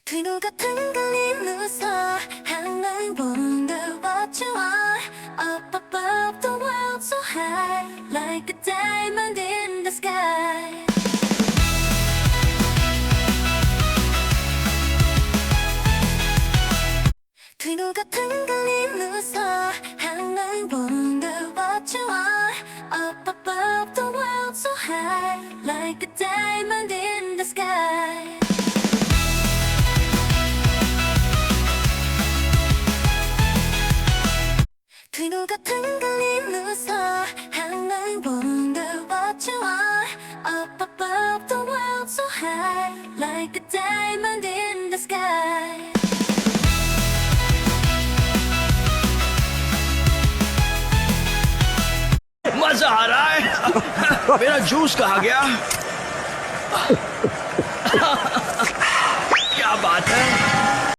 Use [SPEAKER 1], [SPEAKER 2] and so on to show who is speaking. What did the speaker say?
[SPEAKER 1] Twinkle twinkle 웃어 하늘 wonder what you are up above the world so high like a diamond in the sky. Twinkle twinkle 웃어 하늘 wonder what you are up above the world so high like a diamond in the sky. Twinkle twinkle 웃어 하늘 wonder what you are up above the world so high like a diamond in the sky.
[SPEAKER 2] मजा आ रहा है। मेरा juice कहाँ गया? क्या बात है।